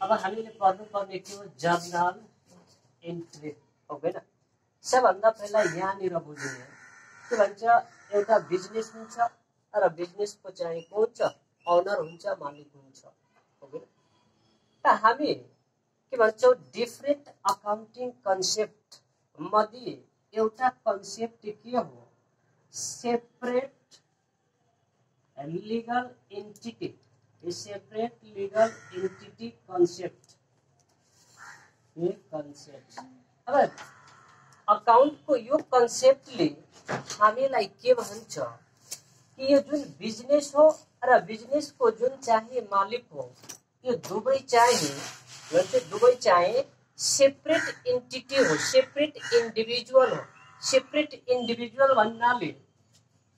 अब हामीले पढ्नुपर्ने के हो जर्नल एन्ट्री हो हैन। सबभन्दा पहिला यहाँनिर बुझ्नु के भन्छ एउटा बिजनेस हुन्छ र बिजनेसको चाहिँ को हुन्छ ओनर हुन्छ मालिक हुन्छ हो हैन। त हामी के भन्छौं डिफरेन्ट अकाउन्टिङ कन्सेप्ट मध्ये एउटा कन्सेप्ट के हो separate legal entity separate legal entity concept ये कन्सेप्ट। अब अकाउन्ट को यो कन्सेप्टले हामीलाई के भन्छ कि यो जुन बिजनेस हो र बिजनेस को जुन चाहिँ मालिक हो यो दुवै चाहिँ सेपरेट एन्टिटी हो सेपरेट इन्डिभिजुअल हो। सेपरेट इन्डिभिजुअल भन्नाले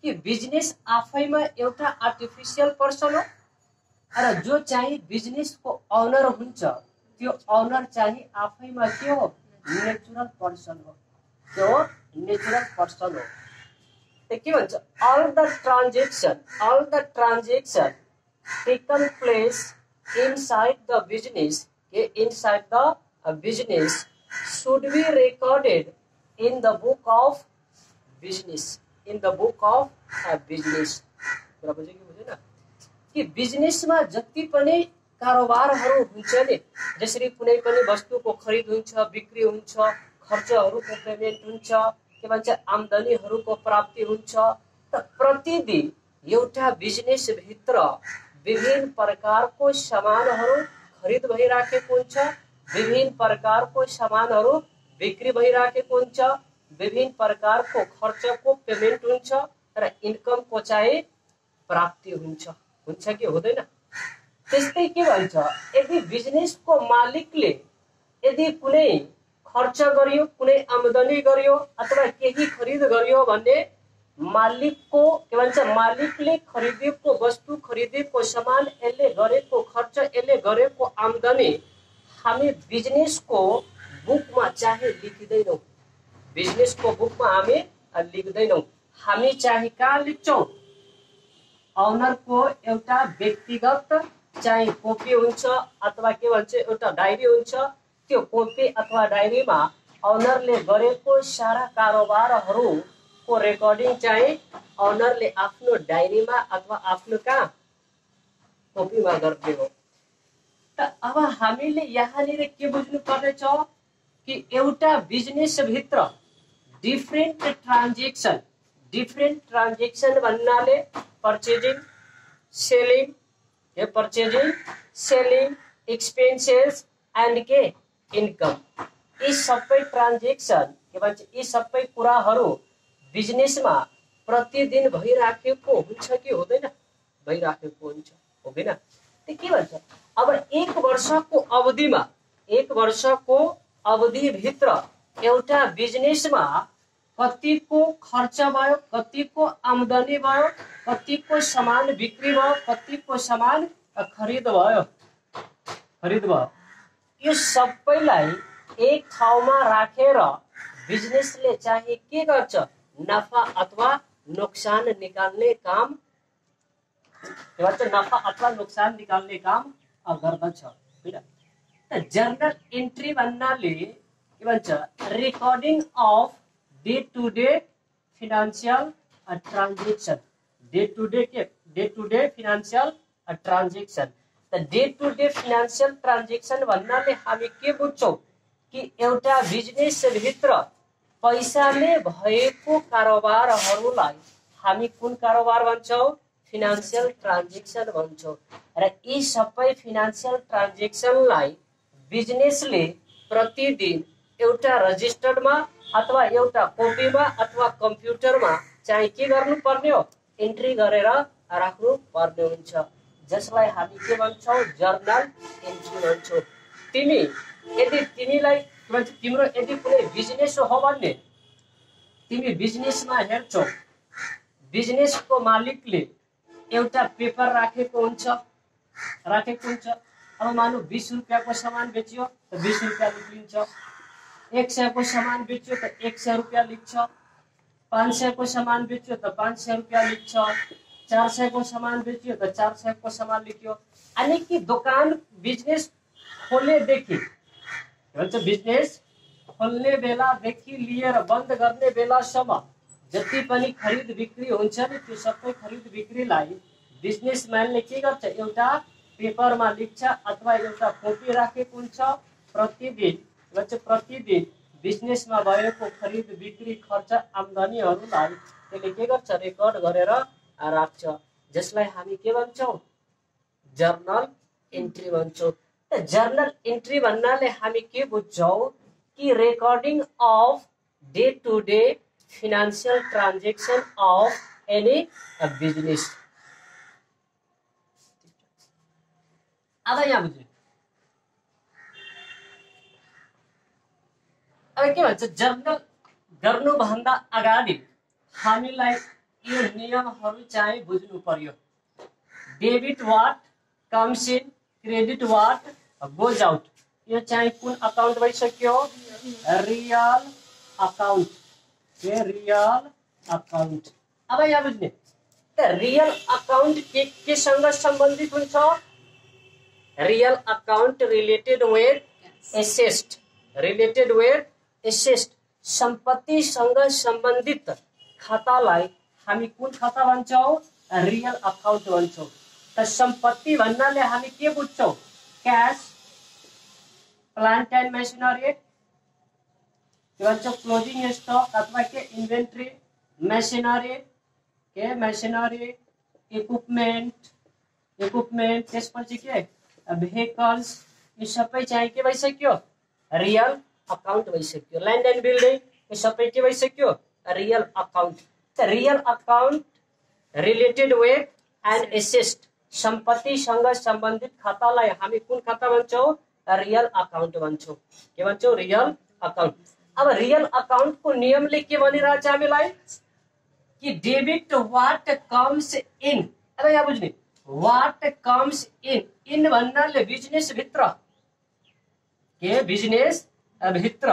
कि बिजनेस आफैमा एउटा आर्टिफिशियल पर्सन हो र जो चाहिँ बिजनेस को ओनर हुन्छ त्यो ओनर चाहिँ आफैमा के हो नेचुरल पर्सन हो। त्यो नेचुरल पर्सन हो। त के भन्छ all the transaction taken place inside the business should be recorded in the book of business कुरा बुझ्यो कि बुझेन कि बिजनेसमा जति पनि कारोबारहरू हुन्छ नि जसरी कुनै पनि वस्तुको खरिद हुन्छ बिक्री हुन्छ खर्चहरूको पेमेन्ट हुन्छ के भन्छ आम्दानीहरूको प्राप्ति हुन्छ त प्रतिदिन एउटा बिजनेस भित्र विभिन्न प्रकारको सामानहरू खरिद भइराखेको हुन्छ विभिन्न प्रकारको सामानहरू बिक्री भइराखेको हुन्छ विभिन्न प्रकारको खर्चको पेमेन्ट हुन्छ र इन्कमको चाहिँ प्राप्ति हुन्छ कि हुँदैन। त्यस्तै के भन्छ यदि बिजनेसको मालिकले यदि कुनै खर्च गर्यो कुनै आम्दानी गर्यो अथवा केही खरिद गर्यो भने मालिकको के भन्छ मालिकले खरिदेको वस्तु खरिदेको सामान यसले गरेको खर्च यसले गरेको आम्दानी हामी बिजनेसको बुकमा चाहिँ लेखिदैनौं। बिजनेसको बुकमा हामी लेख्दैनौं। हामी चाहिँ कहाँ लेख्छौं ओनरको एउटा व्यक्तिगत चाहिँ कपी हुन्छ अथवा के भन्छ एउटा डायरी हुन्छ त्यो कपी अथवा डायरीमा ओनरले गरेको सारा कारोबारहरूको रेकर्डिङ चाहिँ ओनरले आफ्नो डायरीमा अथवा आफ्नो कहाँ कपीमा गर्ने हो। त अब हामीले यहाँनिर के बुझ्नु पर्नेछ कि एउटा बिजनेस भित्र डिफरेन्ट ट्रान्जेक्सन भन्नाले पर्चेजिङ सेलिङ एक्सपेन्सेस एन्ड के इन्कम यी सबै ट्रान्जेक्सन के भन्छ यी सबै कुराहरू बिजनेसमा प्रतिदिन भइराखेको हुन्छ कि हुँदैन भइराखेको हुन्छ हो हैन। त के भन्छ अब एक वर्षको अवधि भित्र एउटा बिजनेसमा कतिको खर्च भयो कतिको आम्दानी भयो कतिको सामान बिक्री भयो कतिको सामान खरिद भयो यो सबैलाई एक ठाउँमा राखेर बिजनेसले चाहिँ के गर्छ नफा अथवा नुकसान निकाल्ने काम गर्दछ हैन। जर्नल एन्ट्री भन्नाले के भन्छ recording of day to day financial transaction day to day financial transaction. त day to day financial transaction भन्नाले हामी के बुझ्छौं कि एउटा बिजनेस भित्र पैसाले भएको कारोबारहरूलाई हामी कुन कारोबार भन्छौं फिनान्शियल ट्रान्जेक्सन भन्छौं र यी सबै फिनान्शियल ट्रान्जेक्सनलाई बिजनेसले प्रतिदिन एउटा रजिस्टरमा अथवा एउटा कपीमा अथवा कम्प्युटरमा चाहिँ के गर्नुपर्ने हो एन्ट्री गरेर राख्नु पर्ने हुन्छ जसलाई हामी के भन्छौं जर्नल एन्ट्री भन्छौं। यदि तिमीलाई तिम्रो यदि कुनै बिजनेस हो भने तिमी बिजनेसमा हेर्छौ बिजनेसको मालिकले एउटा पेपर राखेको हुन्छ अब मानु 20 रुपैयाँको सामान बेच्यो त 20 रुपैयाँ लेखिन्छ 100 को सामान बेच्यो त 100 रुपैयाँ लेख्छ 500 को सामान बेच्यो त 500 रुपैयाँ लेख्छ 400 को सामान बेच्यो त 400 को सामान लेख्यो। अनि कि दोकान बिजनेस खोलेदेखि भन्छ बिजनेस खोल्ने बेलादेखि लिएर बन्द गर्ने बेलासम्म जति पनि खरिद बिक्री हुन्छ नि त्यो सबै खरिद बिक्रीलाई बिजनेसम्यानले के गर्छ, एउटा पेपरमा लेख्छ अथवा एउटा कपी राखेको हुन्छ। प्रतिदिन बिजनेसमा भएको खरिद बिक्री खर्च आम्दानीहरूलाई त्यसले के गर्छ, रेकर्ड गरेर राख्छ, जसलाई हामी के भन्छौँ, जर्नल एन्ट्री भन्छौँ। जर्नल एन्ट्री भन्नाले हामी के बुझ्छौँ कि recording of day to day financial transaction of any business। अब यहाँ बुझ्यो, अब के भन्छ, जर्नल गर्नुभन्दा अगाडि हामीलाई यो नियमहरू चाहिँ बुझ्नु पर्यो। Debit what comes in, credit what goes out. यो चाहिँ कुन अकाउन्ट भइसक्यो, रियल अकाउन्ट, रियल अकाउन्ट। अब यहाँ बुझ्ने, रियल अकाउन्ट केसँग सम्बन्धित हुन्छ, real account related with asset, related with asset, सम्पत्तिसँग सम्बन्धित खातालाई हामी कुन खाता भन्छौँ, रियल अकाउन्ट भन्छौँ। त सम्पत्ति भन्नाले हामी के बुझ्छौँ, cash, plant and machinery, closing stock अथवा के इन्भेन्ट्री, मेसिनरी, इक्विपमेन्ट, त्यसपछि के भेहिकल्स, यो सबै चाहिँ के भइसक्यो, रियल अकाउन्ट भइसक्यो। ल्यान्ड एन्ड बिल्डिङ, यो सबै के भइसक्यो, real account. Real account related with and asset, सम्पत्तिसँग सम्बन्धित खातालाई हामी कुन खाता भन्छौँ, रियल अकाउन्ट भन्छौँ। के भन्छौँ, रियल अकाउन्ट। अब रियल अकाउन्टको नियमले के भनिरहेछ हामीलाई कि डेबिट वाट कम्स इन। अब यहाँ बुझ्ने, वाट कम्स इन भन्नाले बिजनेस भित्र, के बिजनेस भित्र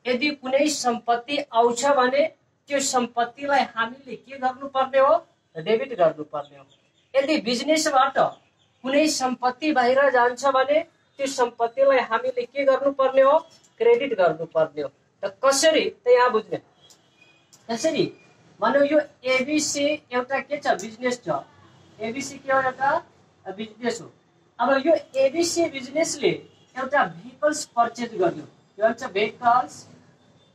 यदि कुनै सम्पत्ति आउँछ भने त्यो सम्पत्तिलाई हामीले के गर्नुपर्ने हो, डेबिट गर्नुपर्ने हो। यदि बिजनेसबाट कुनै सम्पत्ति बाहिर जान्छ भने त्यो सम्पत्तिलाई हामीले के गर्नुपर्ने हो, क्रेडिट गर्नुपर्ने हो। त कसरी, त यहाँ बुझ्ने, कसरी भनौँ, यो एबिसी एउटा के छ, बिजनेस छ। एबिसी के हो, एउटा बिजनेस हो। अब यो एबिसी बिजनेसले एउटा भेहिकल्स पर्चेज गर्यो, के भन्छ, भेहिकल्स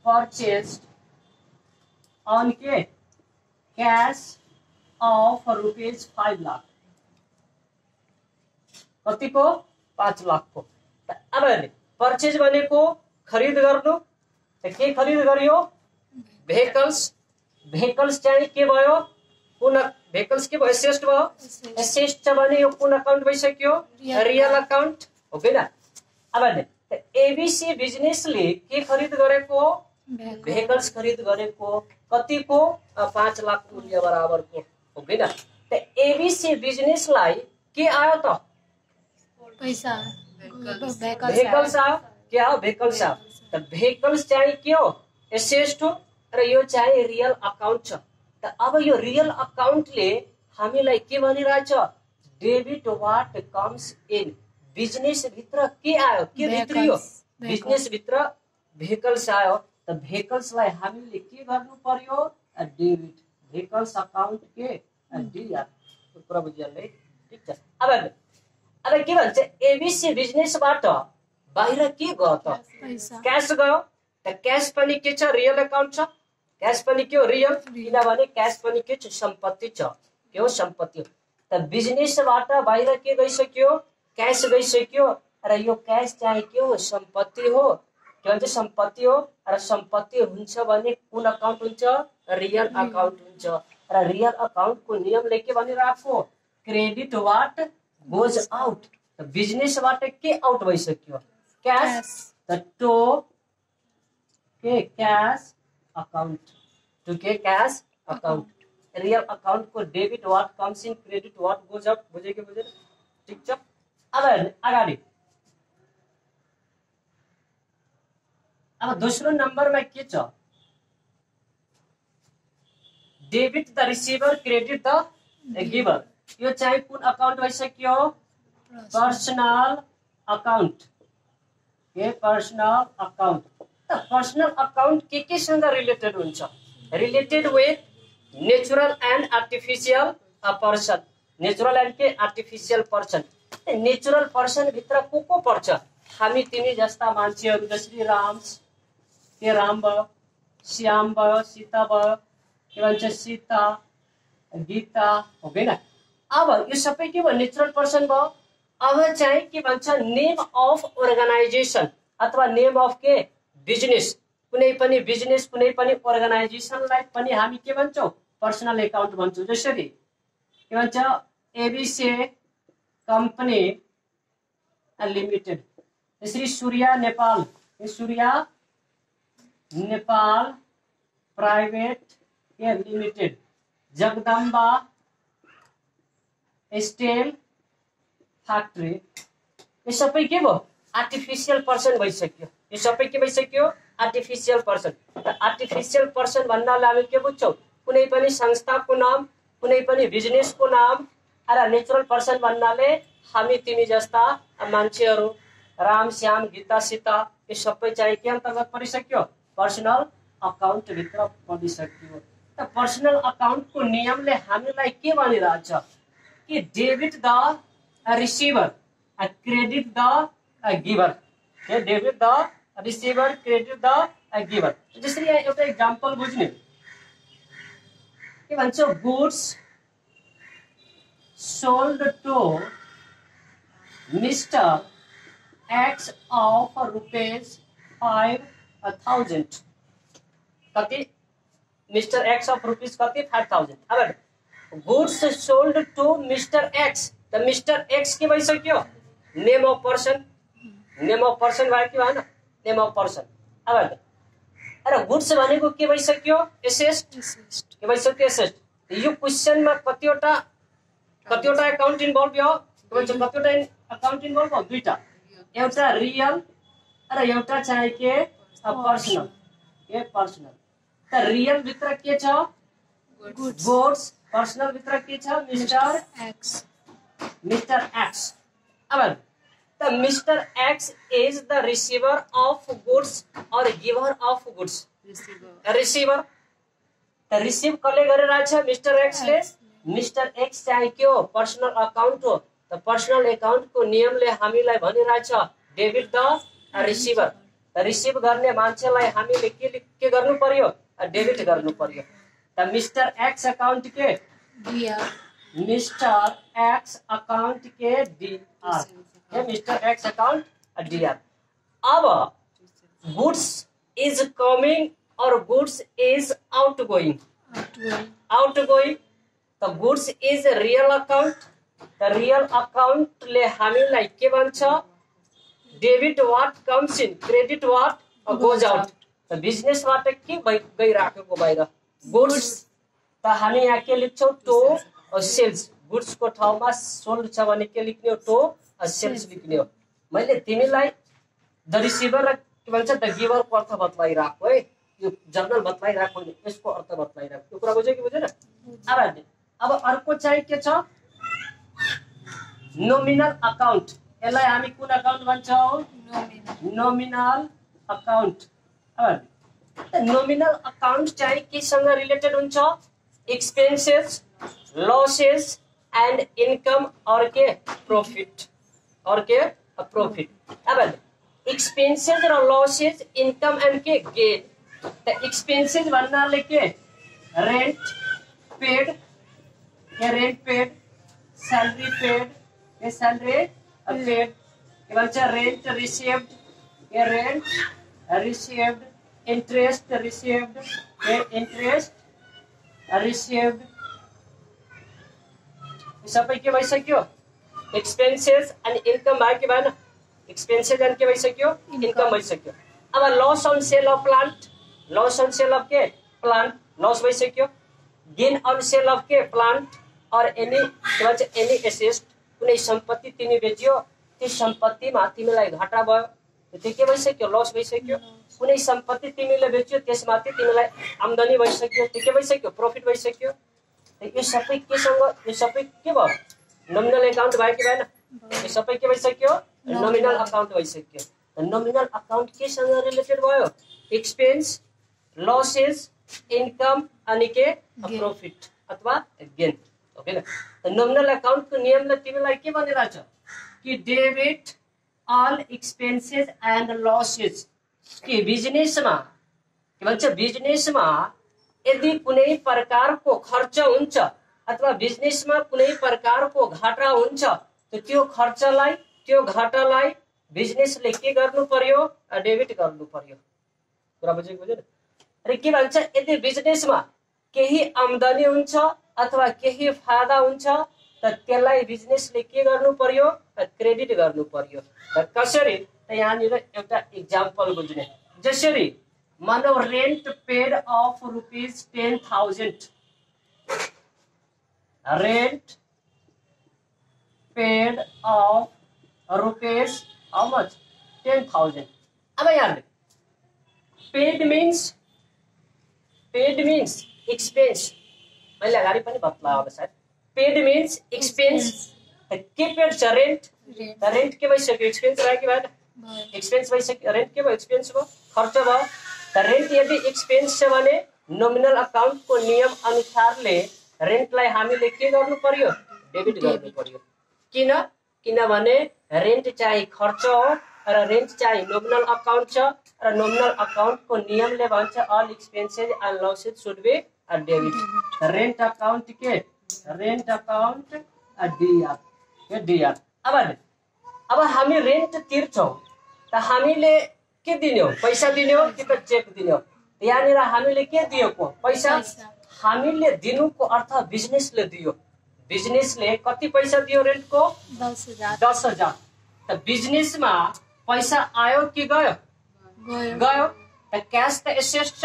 पर्चेज अन के क्यास अफ ₹5 लाख, कतिको, 5 लाखको। अब पर्चेज भनेको खरिद गर्नु, के खरिद गरियो, भेहिकल्स। भेहिकल्स चाहिँ के भयो, कुन भेहिकल्स के भयो, एसेट भयो। एसेट छ भने यो कुन अकाउन्ट भइसक्यो, रियल अकाउन्ट हो कि न। अब एबिसी बिजनेसले के खरिद गरेको, भेहिकल्स खरिद गरेको, कतिको, 5 लाख मूल्य बराबरको हो कि न। त एबिसी बिजनेसलाई के आयो त, पैसा, भेहिकल्स आयो, क्या हो, भेहिकल्स आयो। त भेहिकल्स चाहिँ के हो, एसेट हो, र यो चाहिँ रियल अकाउन्ट छ। त अब यो रियल अकाउन्टले हामीलाई के भनिरहेछ, debit what comes in, business भित्र के आयो, के भित्रियो, बिजनेस भित्र भेहिकल्स आयो। त भेहिकल्सलाई हामीले के गर्नु पर्यो, डेबिट, भेहिकल्स अकाउन्ट के डिआर, कुरा बुझिहाल्नु है, ठिक छ। अब के भन्छ, एबिसी बिजनेसबाट बाहिर के गयो त, क्यास गयो। त क्यास पनि के छ, रियल अकाउन्ट छ। क्यास पनि के हो, रियल, किनभने क्यास पनि के छ, सम्पत्ति छ, के हो, सम्पत्ति हो। त बिजनेसबाट बाहिर के गइसक्यो, क्यास गइसक्यो, र यो क्यास चाहिँ के हो, सम्पत्ति हो। के भन्छ, सम्पत्ति हो, र सम्पत्ति हुन्छ भने कुन अकाउन्ट हुन्छ, रियल अकाउन्ट हुन्छ। र रियल अकाउन्टको नियमले के भनिरहेको, क्रेडिट वाट गोज आउट। त बिजनेसबाट के आउट भइसक्यो, क्यास। त टो के क्यास अकाउन्ट, टु के क्यास अकाउन्ट। रियल अकाउन्टको debit what comes in, credit what goes out, बुझ्यो कि बुझेन, ठिक छ। अब अगाडि, अब दोस्रो नम्बरमा के छ, debit the receiver, credit the giver. यो चाहिँ कुन अकाउन्ट भइसक्यो, पर्सनल अकाउन्ट, के पर्सनल अकाउंट। त पर्सनल अकाउंट के सँग रिलेटेड हुन्छ? Related with natural and artificial person. Natural and के आर्टिफिशियल पर्सन। नेचुरल पर्सन भित्र को पर्छ? हामी तिमी जस्ता मान्छेहरू, जसरी राम भयो, श्याम भयो, सीता भयो, के भन्छ सीता, गीता, हो गएन? अब यो सबै के भयो? नेचुरल पर्सन भयो। अब चाहिँ के भन्छ? नेम अफ अर्गनाइजेसन अथवा नेम अफ के बिजनेस। कुनै पनि बिजनेस, कुनै पनि अर्गनाइजेसनलाई पनि हामी के भन्छौँ? पर्सनल अकाउन्ट भन्छौँ। जसरी के भन्छ? एबीसी कंपनी लिमिटेड, यसरी Surya Nepal, Surya Nepal private limited, Jagdamba steel factory. यो सबै के भयो? आर्टिफिशियल पर्सन भइसक्यो। यो सबै के भइसक्यो? Artificial person. आर्टिफिशियल पर्सन भन्नाले हामी के बुझ्छौँ? कुनै पनि संस्थाको नाम, कुनै पनि बिजनेसको नाम। र नेचुरल पर्सन भन्नाले हामी तिमी जस्ता मान्छेहरू, राम श्याम गीता सीता, यो सबै चाहिँ के अन्तर्गत परिसक्यो? पर्सनल अकाउन्ट भित्र परिसक्यो। त पर्सनल अकाउन्टको नियमले हामीलाई के भनिरहेछ? कि debit the receiver, credit the giver. Debit the receiver, credit the giver. जसरी यहाँ एउटा एक्जाम्पल बुझ्ने के भन्छ? Goods sold to mister X of ₹5,000। कति? मिस्टर एक्स अफ रुपीज कति? 5,000। अब goods sold to mister X, त मिस्टर एक्स के भइसक्यो? Name of person. Name of person भयो कि भएन? Name of person. अब अरे गुड्स भनेको के भइसक्यो? एसेट। के भइसक्यो? एसेट। यो क्वेशनमा कतिवटा अकाउन्ट इन्भल्भ भयो? के भन्छ? कतिवटा अकाउन्ट इन्भल्भ भयो? दुईटा, एउटा रियल र एउटा चाहिँ के पर्सनल। के पर्सनल। त रियल भित्र के छ? गुड्स। पर्सनल भित्र के छ? Mister x. Mister x. अब the Mr. X is the receiver of goods or giver of goods? Receiver. The receive कसले गरिरहेछ? मिस्टर एक्स ले। मिस्टर एक्स चाहिँ के हो? पर्सनल अकाउन्ट हो। त पर्सनल अकाउन्टको नियमले हामीलाई भनिरहेछ डेबिट द रिसिभर। त रिसिभ गर्ने मान्छेलाई हामीले के गर्नु पर्यो? डेबिट गर्नु पर्यो। त मिस्टर एक्स अकाउन्ट के डीआर। मिस्टर एक्स अकाउंट के DR. Mister X account DR. अब गुड्स इज कमिंग और गुड्स इज आउट गोइंग। तो goods is real account. The real account ले हामीलाई के भन्छ? Debit what comes in, credit what goes out. त बिजनेसबाट के गइराखेको बाहिर? गुड्स। त हामी यहाँ के लेख्छौँ? To sales. गुड्स को ठाउँमा सोल्ड छ भने के लेख्ने हो? टु सेल्स लेख्ने हो। मैले तिमीलाई द रिसिभर र के भन्छ द गिभर को अर्थ बतलाइराखेको है। यो जनरल बतलाइराखेको हैन, यसको अर्थ बतलाइराखेको। यो कुरा बुझ्यो कि बुझेन? अब अर्को चाहिँ के छ? Nominal account. यसलाई हामी कुन अकाउन्ट भन्छौँ? Nominal account. नोमिनल अकाउन्ट चाहिँ केसँग रिलेटेड हुन्छ? एक्सपेन्सेस, लसेस एंड इनकम और के प्रॉफिट। और के प्रॉफिट। अब एक्सपेन्सेस र लसेस, इनकम एंड के गेन। त एक्सपेन्सेस भन्नाले के? रेंट पेड, के रेंट पेड, सैलरी पेड, के सैलरी पेड, के भन्छ रेंट रिसीव्ड, के रेंट रिसीव्ड, इंटरेस्ट रिसीव्ड, के इंटरेस्ट रिसीव्ड। सबै के भइसक्यो? एक्सपेन्सेस एंड इनकम भयो कि भएन? एक्सपेन्सेस एंड के भइसक्यो? इनकम भइसक्यो। अब loss on sale of plant, loss on sale of के प्लान्ट, लस भइसक्यो। गेन अन सेल अफ के प्लान्ट और एनी के भन्छ एनी एसेट। कुनै सम्पत्ति तिमी बेच्यो, त्यो सम्पत्तिमा तिमीलाई घाटा भयो, त्यो के भइसक्यो? लस भइसक्यो। कुनै सम्पत्ति तिमीले बेच्यो, त्यसमाथि तिमीलाई आम्दानी भइसक्यो, त्यो के भइसक्यो? प्रॉफिट भइसक्यो। यो सबै केसँग? यो सबै के भयो? नोमिनल अकाउन्ट भयो कि भएन? यो सबै के भइसक्यो? नोमिनल अकाउन्ट भइसक्यो। नोमिनल अकाउंट केसँग रिलेटेड भयो? एक्सपेन्स, लसेस, इन्कम अनि के प्रॉफिट अथवा गेन। ओके न? नोमिनल अकाउंट को नियमले तिमीलाई के भनिरहेछ कि debit all expenses and losses. कि बिजनेसमा के भन्छ, बिजनेसमा यदि कुनै प्रकारको खर्च हुन्छ अथवा बिजनेसमा कुनै प्रकारको घाटा हुन्छ त त्यो खर्चलाई, त्यो घाटालाई बिजनेसले के गर्नु पर्यो? डेबिट गर्नु पर्यो। कुरा बुझेको बुझेन? अरे के भन्छ, यदि बिजनेसमा केही आम्दानी हुन्छ अथवा केही फाइदा हुन्छ त त्यसलाई बिजनेसले के गर्नु पर्यो? क्रेडिट गर्नु पर्यो। त कसरी? त यहाँनिर एउटा एक्जाम्पल बुझ्ने। जसरी मानव rent paid of ₹10,000, rent paid of rupees how much? 10,000। अब यहाँ पेड मीन्स एक्सपेन्स। मैले अगाडि पनि बतलाएँ होला सायद। Paid means expense. के पेड छ? रेन्ट। रेन्ट के भइसक्यो? एक्सपेन्स भयो कि भएन? एक्सपेन्स भइसक्यो। रेन्ट के भयो? एक्सपेन्स भयो, खर्च भयो। त रेन्ट यदि एक्सपेन्स छ भने नोमिनल अकाउन्टको नियम अनुसारले रेन्टलाई हामीले के गर्नु पर्यो? डेबिट गर्नु पर्यो। किन? किनभने रेन्ट चाहिँ खर्च हो र रेन्ट चाहिँ नोमिनल अकाउन्ट छ र नोमिनल अकाउन्टको नियमले भन्छ all expenses and losses should be debit. Rent account के? रेन्ट अकाउन्ट डीआर के डीआर। अब हामी रेन्ट तिर्छौँ त हामीले के दिने हो? पैसा दिने हो कि त चेक दिने हो? यहाँनिर हामीले के दिएको? पैसा। हामीले दिनुको अर्थ बिजनेसले दियो। बिजनेसले कति पैसा दियो रेन्टको? 10,000। त बिजनेसमा पैसा आयो कि गयो? गयो। त क्यास त एसेट छ,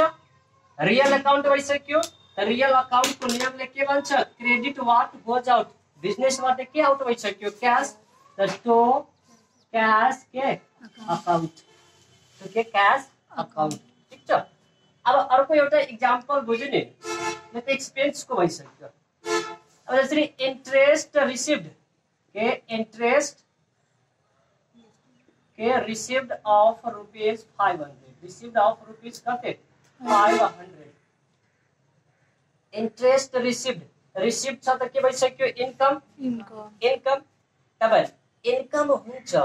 रियल अकाउन्ट भइसक्यो। रियल अकाउन्टको नियमले के भन्छ? Credit what goes out. बिजनेसबाट के आउट भइसक्यो? क्यास। तो क्यास के अकाउन्ट, तो के क्यास अकाउन्ट। ठीक छ। अब अर्को एउटा एक्जाम्पल बुझ्ने। यो त एक्सपेन्सको भइसक्यो। अब जसरी इन्ट्रेस्ट रिसिभ्ड के, इन्ट्रेस्ट के received of ₹500, received of rupees कते? 500। इन्ट्रेस्ट रिसिभ्ड, रिसिभ्ड छ त के भइसक्यो? इन्कम। इन्कम। तब इन्कम हुन्छ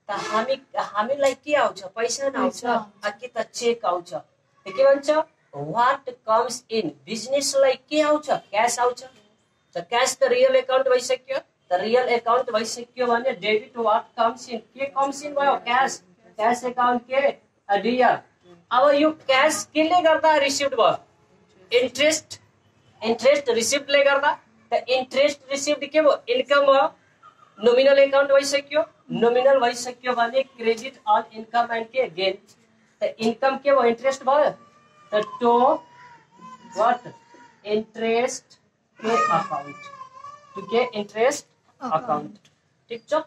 त हामीलाई के आउँछ? पैसा आउँछ कि त चेक आउँछ? त के भन्छ? What comes in. बिजनेसलाई के आउँछ? क्यास आउँछ। त क्यास त रियल अकाउन्ट भइसक्यो। त रियल अकाउन्ट भइसक्यो भने डेबिट व्हाट कम्स इन, के कम्स इन भयो? क्यास। क्यास अकाउन्ट के डीआर। अब यो क्यास केले गर्दा रिसिभ्ड भयो? इन्ट्रेस्ट। इन्ट्रेस्ट रिसिभ्डले गर्दा। त इन्ट्रेस्ट रिसिभ्ड के भयो? इन्कम भयो। नोमिनल अकाउन्ट भइसक्यो। नोमिनल भइसक्यो भने क्रेडिट अल इन्कम एन्ड के गेन। त इन्कम के भयो? इन्ट्रेस्ट भयो। त टो व्हाट? इन्ट्रेस्ट के अकाउन्ट, टु के इन्ट्रेस्ट अकाउन्ट। ठीक छ।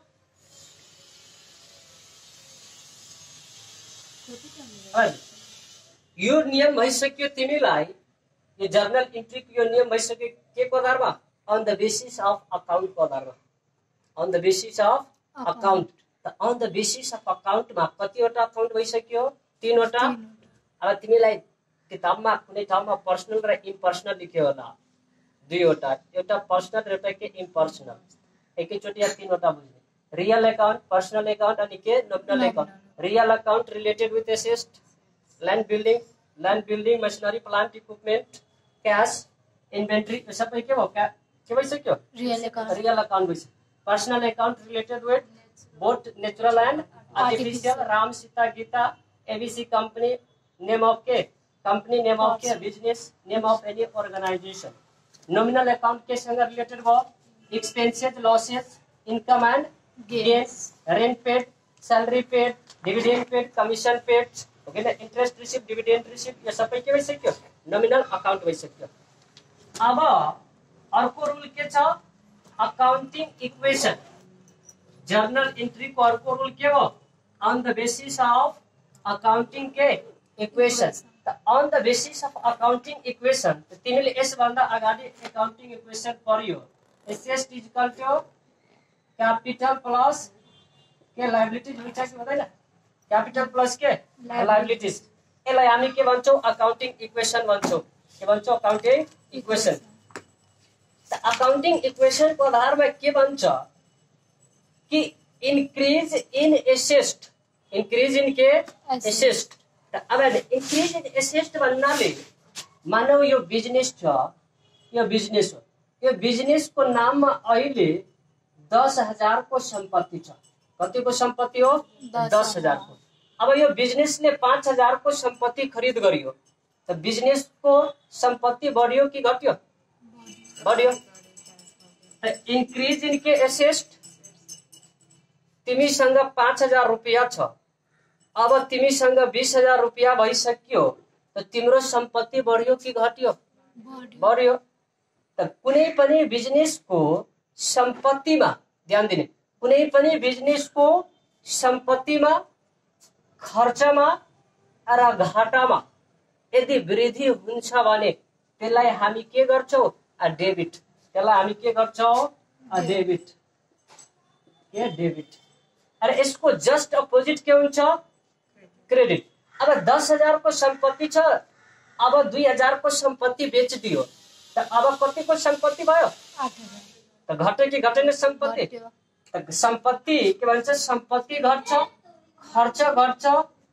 यो नियम भइसक्यो तिमीलाई, यो जर्नल इन्ट्रीको यो नियम भइसक्यो के को आधारमा? अन द बेसिस अफ अकाउन्टको आधारमा। On the basis of account. त अन द बेसिस अफ अकाउन्टमा कतिवटा अकाउन्ट भइसक्यो? 3वटा। अब तिमीलाई किताबमा कुनै ठाउँमा पर्सनल र इम्पर्सनल लेख्यो होला, 2वटा, एउटा पर्सनल र एउटा के इम्पर्सनल। एकैचोटि या 3वटा बुझ्ने। रियल अकाउन्ट, पर्सनल अकाउन्ट अनि के nominal account. Real account related with asset, land building, machinery, plant equipment, cash, inventory, सबै के भयो? के भइसक्यो? रियल अकाउन्ट भइसक्यो। Personal account related with both natural and artificial, Ram Sita Gita, ABC company, name of के company, name of के business, name of any organisation. Nominal account के संग रिलेटेड वो expenses, losses, income and gains, rent paid, salary paid, dividend paid, commission paid, okay ना, interest receipt, dividend receipt, ये सबै के भइसक्यो नॉमिनल अकाउंट भइसक्यो। अब अर्को रुल के छ अकाउंटिंग इक्वेशन, जर्नल एंट्री को अर्को रुल के हो on the basis of accounting के equation. On the basis of accounting equation तिमीले यसभन्दा अगाडि अकाउंटिंग इक्वेशन पढ्यो, asset is equal to capital plus के लायबिलिटीज हुन्छ कि हुँदैन, क्यापिटल प्लस के लायबिलिटीज। यसलाई हामी के भन्छौँ अकाउन्टिङ इक्वेसन भन्छौँ। के भन्छौँ अकाउन्टिङ इक्वेसन। अकाउन्टिङ इक्वेसनको आधारमा के भन्छ कि increase in asset, increase in के एसेस्ट। अब इंक्रीज इन एसेस्ट भन्नाले मानव यो बिजनेस छ, यो बिजनेस हो, यो बिजनेसको नाममा अहिले 10,000 को सम्पत्ति छ। कतिको सम्पत्ति हो 10,000 को। अब यो बिजनेसले 5,000 को सम्पत्ति खरिद गरियो त बिजनेसको सम्पत्ति बढ्यो कि घट्यो? बढ्यो। इंक्रीज इन के एसेस्ट, तिमीसँग 5,000 रुपैयाँ छ, अब तिमीसँग 20,000 रुपैयाँ भइसक्यो त तिम्रो सम्पत्ति बढ्यो कि घट्यो? बढ्यो। त कुनै पनि बिजनेसको सम्पत्तिमा ध्यान दिने, कुनै पनि बिजनेसको सम्पत्तिमा, खर्चमा र घाटामा यदि वृद्धि हुन्छ भने त्यसलाई हामी के गर्छौँ? डेबिट। त्यसलाई हामी के गर्छौँ? डेबिट। के डेबिट। अरे यसको जस्ट अपोजिट के हुन्छ? क्रेडिट। अब 10,000 को सम्पत्ति छ, अब 2,000 को सम्पत्ति बेचिदियो त अब कतिको सम्पत्ति भयो? 8,000। त घट्यो कि घटेन सम्पत्ति? सम्पत्ति के भन्छ? सम्पत्ति घट्छ, खर्च घट्छ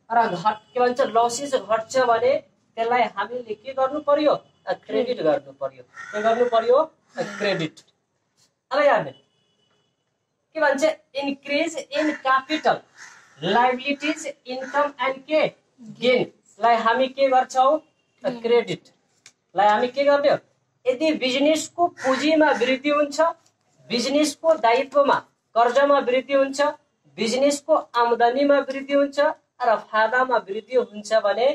र के भन्छ लसेस घट्छ भने त्यसलाई हामीले के गर्नु पर्यो? क्रेडिट गर्नु पर्यो। के गर्नु पर्यो? क्रेडिट। अब यहाँ के भन्छ? Increase in capital, liabilities, income and के गेन लाई हामी के गर्छौँ? क्रेडिट। लाई हामी के गर्ने हो? यदि बिजनेसको पुँजीमा वृद्धि हुन्छ, बिजनेसको दायित्वमा कर्जमा वृद्धि हुन्छ, बिजनेसको आमदानीमा वृद्धि हुन्छ र फाइदामा वृद्धि हुन्छ भने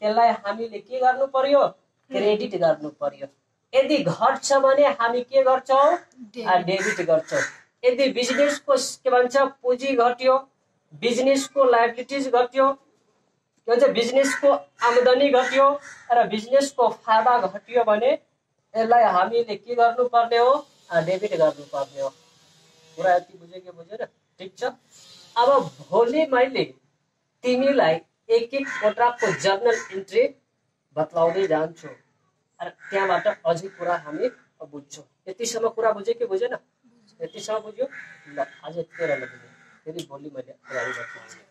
त्यसलाई हामीले के गर्नु पर्यो? क्रेडिट गर्नु पर्यो। यदि घट्छ भने हामी के गर्छौँ? डेबिट गर्छौँ। यदि बिजनेसको के भन्छ पुँजी घट्यो, बिजनेसको लायबिलिटीज घट्यो, के भन्छ बिजनेसको आमदानी घट्यो र बिजनेसको फाइदा घट्यो भने यसलाई हामीले के गर्नुपर्ने हो? डेबिट गर्नुपर्ने हो। कुरा यति बुझ्यो कि बुझेन? ठिक छ। अब भोलि मैले तिमीलाई एक एक कोठाको जर्नल इन्ट्री बतलाउँदै जान्छु र त्यहाँबाट अझै कुरा हामी बुझ्छौँ। यतिसम्म कुरा बुझ्यो कि बुझेन? यतिसम्म बुझ्यो? ल आज 13 बुझ्यो, फेरि भोलि मैले कुरा गर्छु।